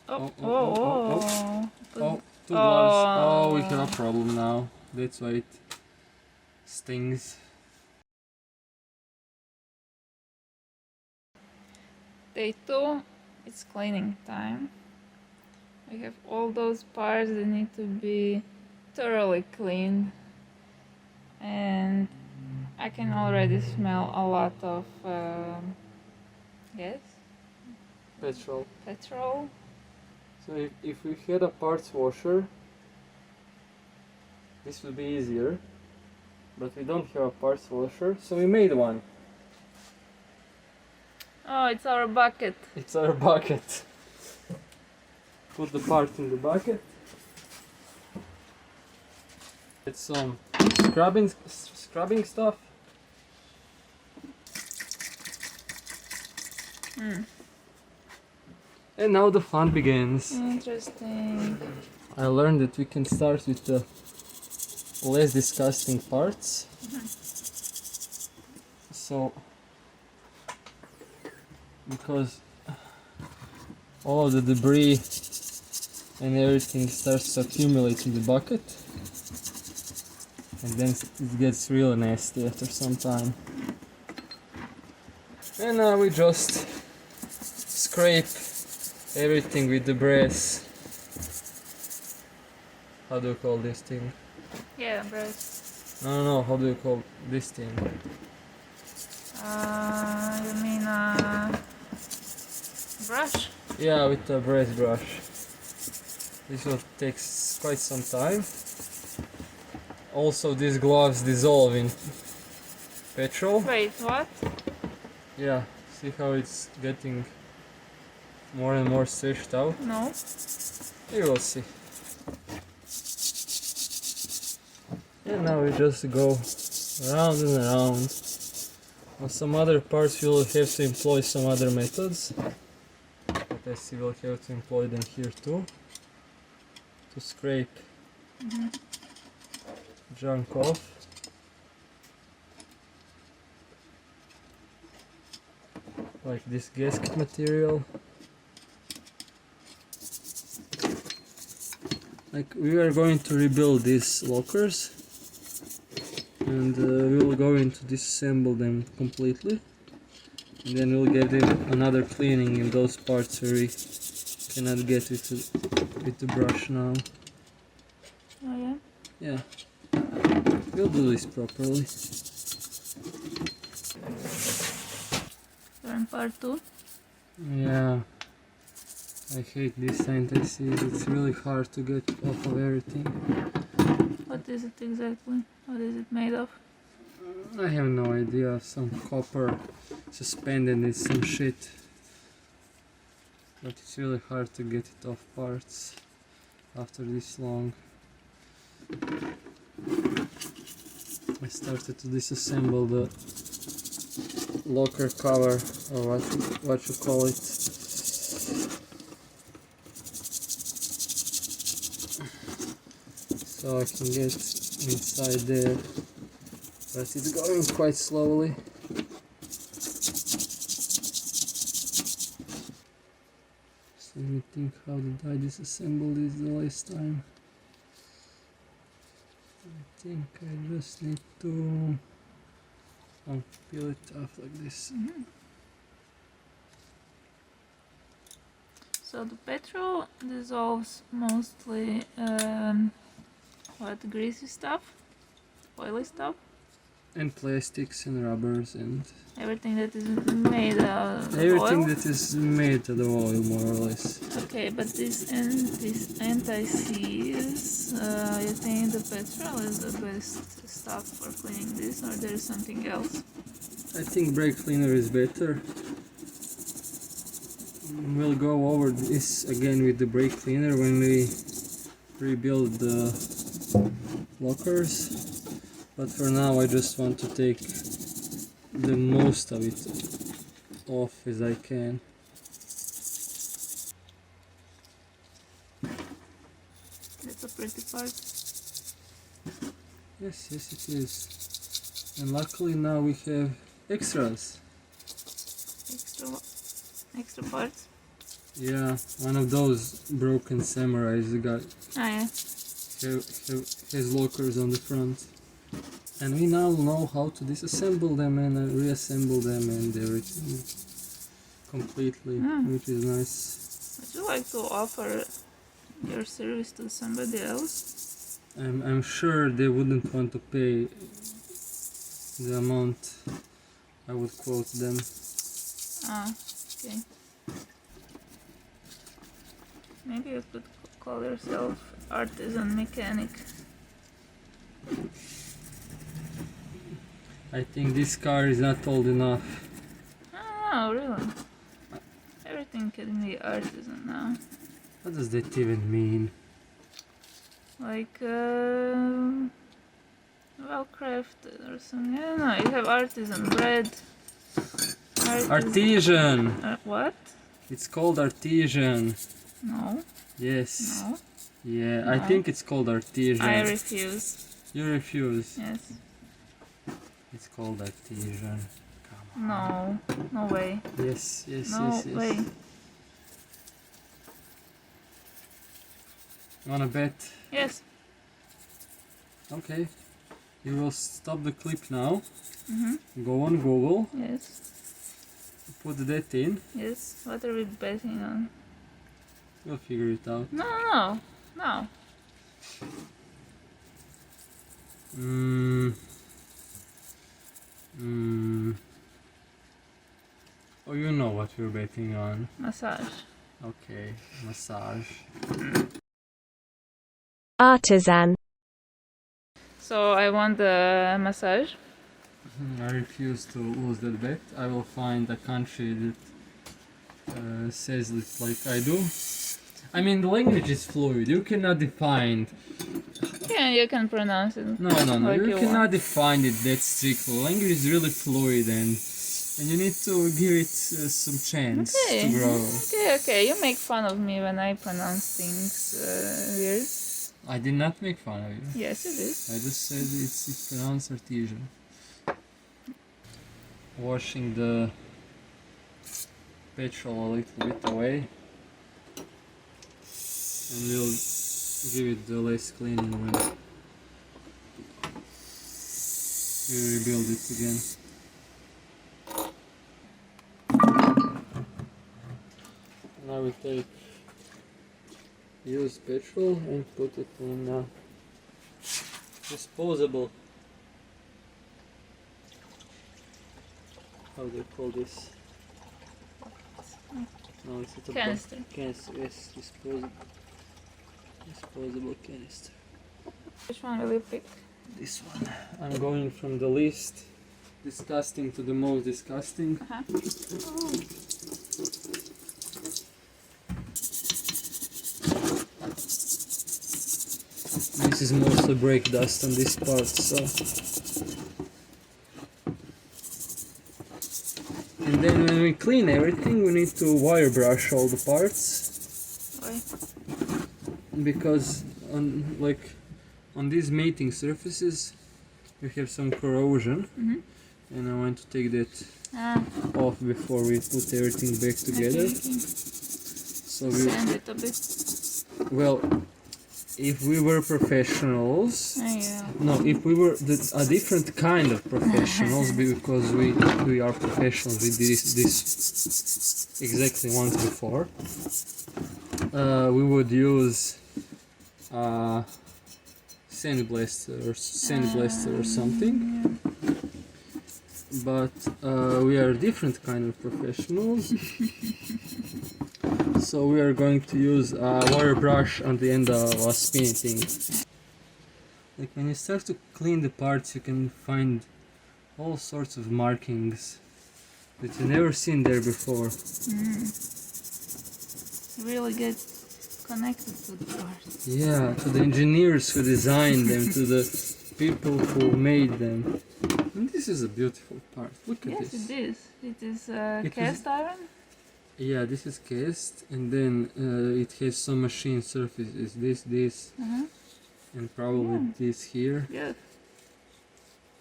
Two gloves. Oh, we have a problem now. That's why it stings. Day 2, it's cleaning time. We have all those parts that need to be thoroughly cleaned, and I can already smell a lot of gas, petrol. So if we had a parts washer, this would be easier. But we don't have a parts washer, so we made one. Oh, it's our bucket. It's our bucket. Put the part in the bucket. Get some scrubbing stuff. And now the fun begins. Interesting. I learned that we can start with the less disgusting parts. So, because all the debris and everything starts to accumulate in the bucket, and then it gets real nasty after some time. And now we just scrape everything with the brass. How do you call this thing? Yeah, brass. No, how do you call this thing? You mean brush? Yeah, with a brass brush. This will take quite some time. Also, these gloves dissolve in petrol. Wait, what? Yeah, see how it's getting more and more stretched out? No. You will see. And now we just go around and around. On some other parts we will have to employ some other methods, but I see we'll have to employ them here too, to scrape junk off. Like this gasket material. Like we are going to rebuild these lockers, and we will go into disassemble them completely, and then we'll give them another cleaning in those parts where we cannot get with the brush now. Oh yeah? Yeah, we'll do this properly. We're in part 2. Yeah, I hate this anti-seize, it's really hard to get off of everything. What is it exactly? What is it made of? I have no idea, some copper suspended in some shit. But it's really hard to get it off parts after this long. I started to disassemble the locker cover, or what you call it. So I can get inside there, but it's going quite slowly. So let me think, how did I disassemble this the last time? I think I just need to peel it off like this. So the petrol dissolves mostly what, greasy stuff, oily stuff, And plastics and rubbers and everything that is made of everything oil. that is made out of oil, more or less. Okay, but this anti-seize, you think the petrol is the best stuff for cleaning this, or there is something else? I think brake cleaner is better. We'll go over this again with the brake cleaner when we rebuild the lockers. But for now I just want to take the most of it off as I can. That's a pretty part. Yes, it is. And luckily now we have extras. Extra parts. Yeah, one of those broken samurais got Ah, yeah. has lockers on the front. And we now know how to disassemble them and reassemble them and everything completely, which is nice. Would you like to offer your service to somebody else? I'm sure they wouldn't want to pay the amount I would quote them. Ah, okay. Maybe you could call yourself artisan mechanic. I think this car is not old enough. Oh, really? Everything can be artisan now. What does that even mean? Like, well crafted or something. I don't know. You have artisan bread. Artisan! What? It's called artisan. No. Yes. No. Yeah, No. I think it's called artisan. I refuse. You refuse? Yes. It's called artisan. Come on. No. No way. Yes, yes, No yes, yes. way. Wanna bet? Yes. Okay. You will stop the clip now. Mm-hmm. Go on Google. Yes. Put that in. Yes. What are we betting on? We'll figure it out. No, no, no. Oh, you know what we're betting on. Massage. Okay, massage. Artisan. So I want the massage. I refuse to lose that bet. I will find a country that says it like I do. I mean, the language is fluid. You cannot define. Yeah, you can pronounce it. No. Like You you cannot want. define it that strictly. Language is really fluid, and you need to give it some chance to grow. Okay. You make fun of me when I pronounce things weird. I did not make fun of you. Yes, it is. I just said it's pronounced artisan. Washing the petrol a little bit away, and we'll give it the less cleaning when we rebuild it again. Now we take used petrol and put it in disposable. How do you call this? No, it's a Canister. Canister, yes, disposable canister. Which one will you pick? This one. I'm going from the least disgusting to the most disgusting. Uh-huh. This is mostly brake dust on this part, so. And then when we clean everything, we need to wire brush all the parts, Why? because on these mating surfaces we have some corrosion, and I want to take that off before we put everything back together. Okay. So Sand it a bit. well, if we were professionals, Yeah. no, if we were a different kind of professionals, because we are professionals, we did this exactly once before, we would use sandblaster or something. But we are different kind of professionals. So we are going to use a wire brush on the end of a spinny thing. Like when you start to clean the parts, you can find all sorts of markings that you never seen there before. You really get connected to the parts. Yeah, to the engineers who designed them, to the people who made them. And this is a beautiful part. Look at this. Yes, it is. It is It cast iron. Yeah, this is cast, and then it has some machine surfaces. This, and probably this here. Good.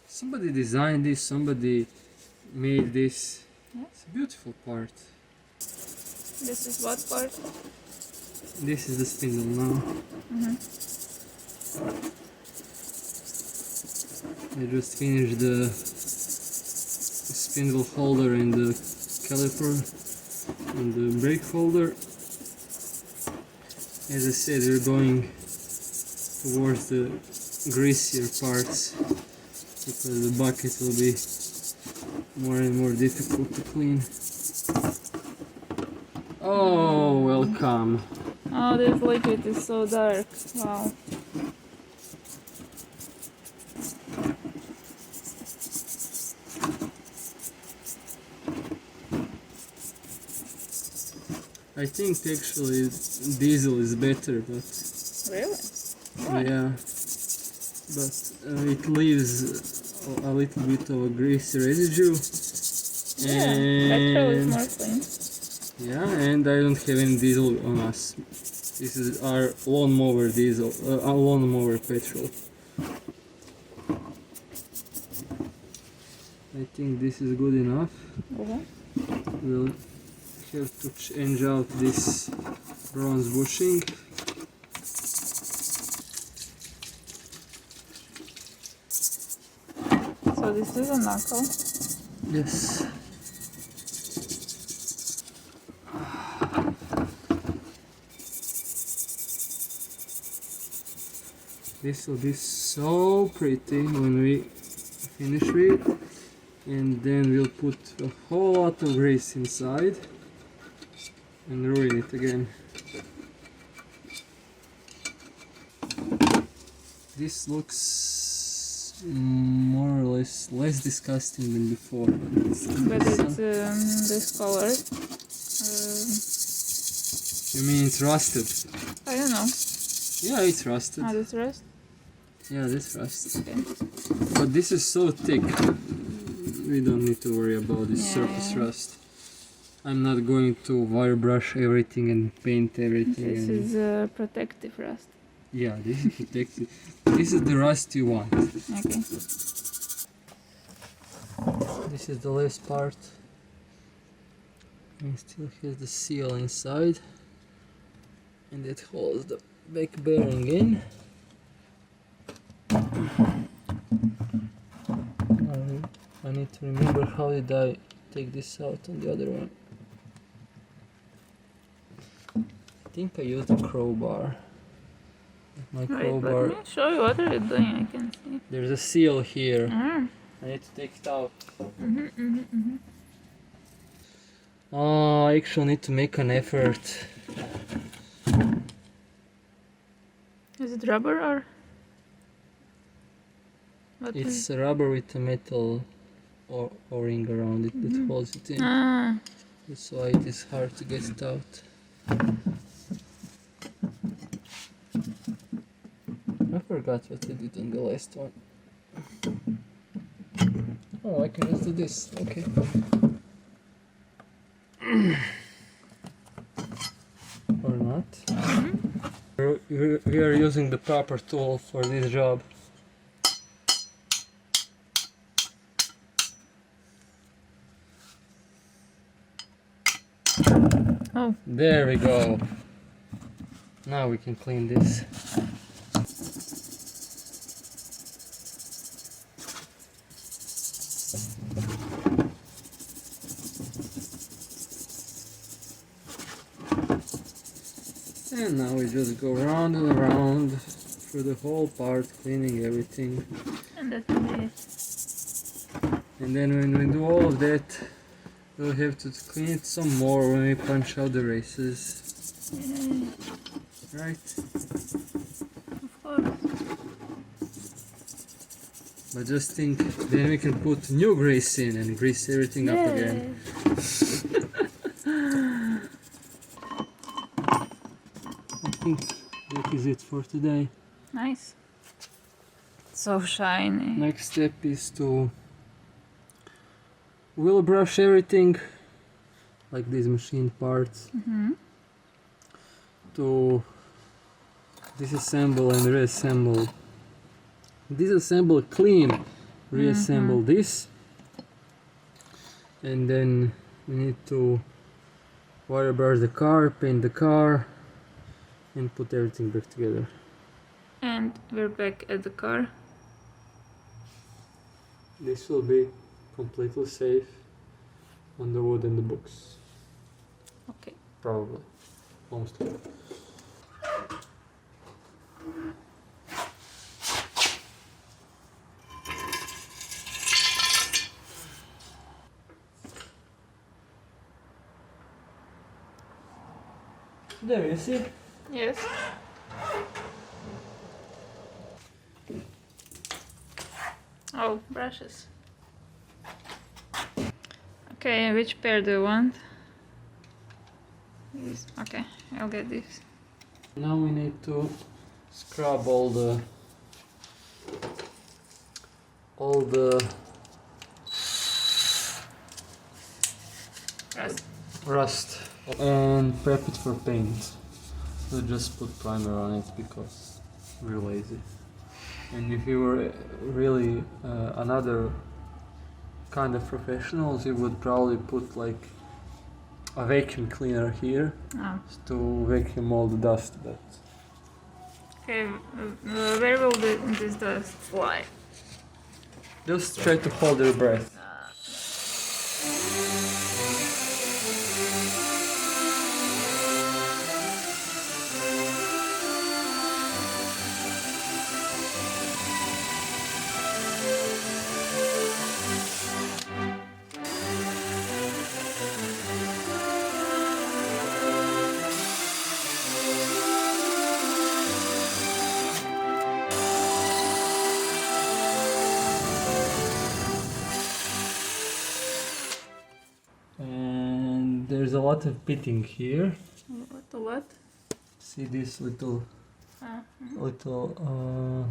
Somebody designed this. Somebody made this. Yeah. It's a beautiful part. This is what part? This is the spindle now. I just finished the spindle holder and the caliper and the brake holder. As I said, we're going towards the greasier parts because the bucket will be more and more difficult to clean. Oh, welcome. Oh, this liquid is so dark. Wow. I think actually diesel is better, but Really? Why? yeah, but it leaves a little bit of a greasy residue. Yeah, petrol is more clean. Yeah, and I don't have any diesel on us. This is our lawnmower diesel, our lawnmower petrol. I think this is good enough. We'll have to change out this bronze bushing. So this is a knuckle. Yes. This will be so pretty when we finish it, and then we'll put a whole lot of grease inside and ruin it again. This looks more or less disgusting than before. But it's discolored. You mean it's rusted? I don't know. Yeah, it's rusted. Ah, this rust? Yeah, this rusted. Okay. But this is so thick, we don't need to worry about this surface rust. I'm not going to wire brush everything and paint everything. This is protective rust. Yeah, this is protected. This is the rust you want. Okay. This is the last part. It still has the seal inside, and it holds the back bearing in. I need to remember how did I take this out on the other one. I think I used a crowbar. My crowbar. Let me show you what are you doing. I can see. There's a seal here. Ah. I need to take it out. Oh, I actually need to make an effort. Is it rubber or? What It's a rubber with a metal o-ring around it that holds it in. Ah. That's why it is hard to get it out. I forgot what I did on the last one. Oh, I can just do this. Okay. Or not. We are using the proper tool for this job. Oh. There we go. Now we can clean this. And now we just go round and around through the whole part, cleaning everything. And that's it. And then when we do all of that, we'll have to clean it some more when we punch out the races. Yay. Right? Of course. But just think, then we can put new grease in and grease everything up again. I think that is it for today. Nice. So shiny. Next step is to wheel brush everything, like these machined parts, to disassemble and reassemble. Disassemble, clean, reassemble this, and then we need to wire brush the car, paint the car, and put everything back together. And we're back at the car. This will be completely safe on the wood and the books. Okay. Probably. Mostly. There you see. Yes. Oh, brushes. Okay, which pair do you want? This. Okay, I'll get this. Now we need to scrub all the rust and prep it for paint. We'll just put primer on it because we're lazy. And if you were really another kind of professionals, you would probably put like a vacuum cleaner here Oh. to vacuum all the dust. But Okay, where will this dust fly? just try to hold your breath. And there's a lot of pitting here. What? See these little Oh,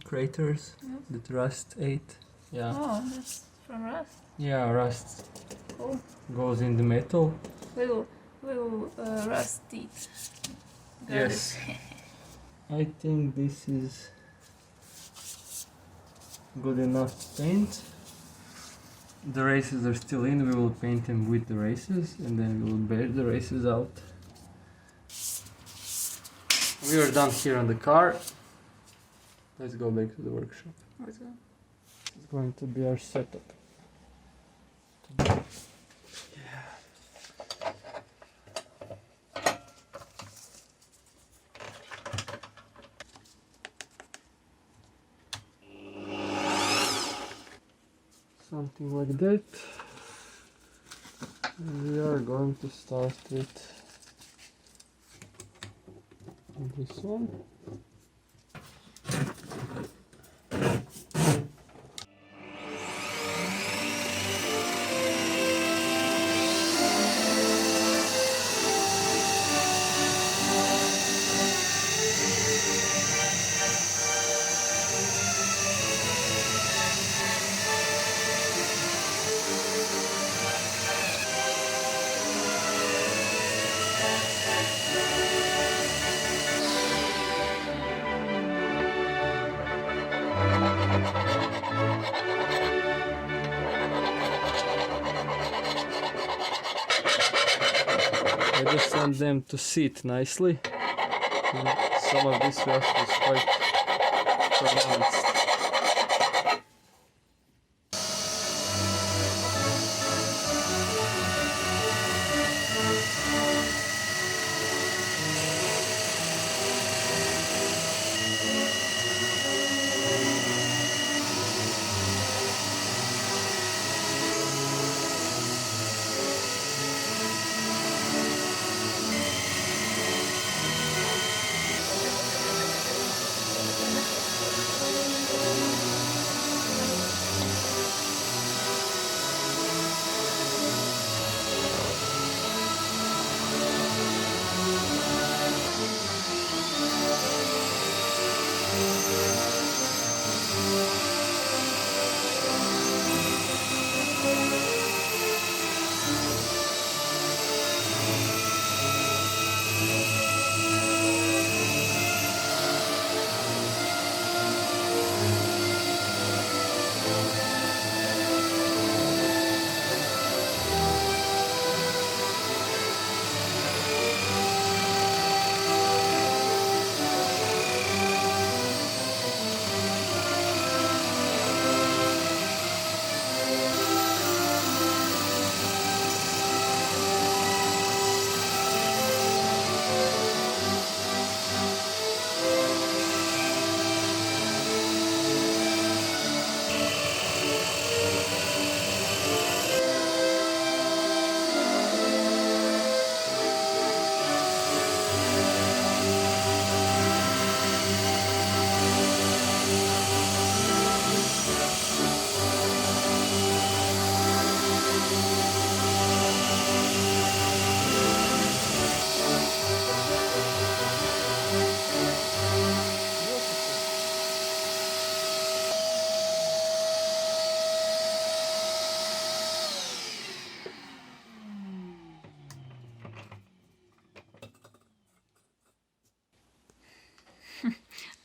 craters Yes. that rust ate. Yeah. oh, that's from rust. Yeah, rust Cool. goes in the metal. Little rust teeth. Got Yes. it. I think this is good enough to paint. The races are still in, we will paint them with the races and then we will bear the races out. We are done here on the car. Let's go back to the workshop. Let's go. It's going to be our setup. Something like that. And we are going to start with this one. I just want them to sit nicely. And some of this rust is quite pronounced.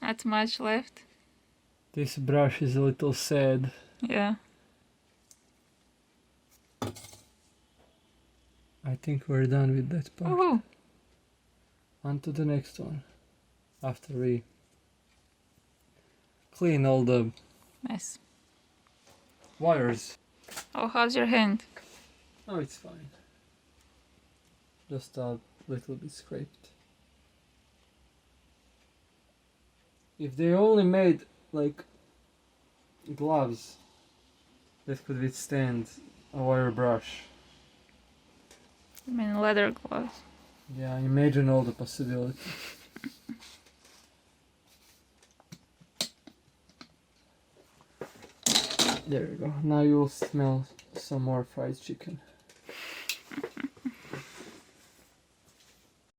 Not much left. This brush is a little sad. Yeah. I think we're done with that part. Woohoo! On to the next one. After we clean all the Mess. wires. Oh, how's your hand? Oh, it's fine. Just a little bit scraped. If they only made like gloves that could withstand a wire brush. I mean leather gloves. Yeah, imagine all the possibilities. There you go. Now you'll smell some more fried chicken.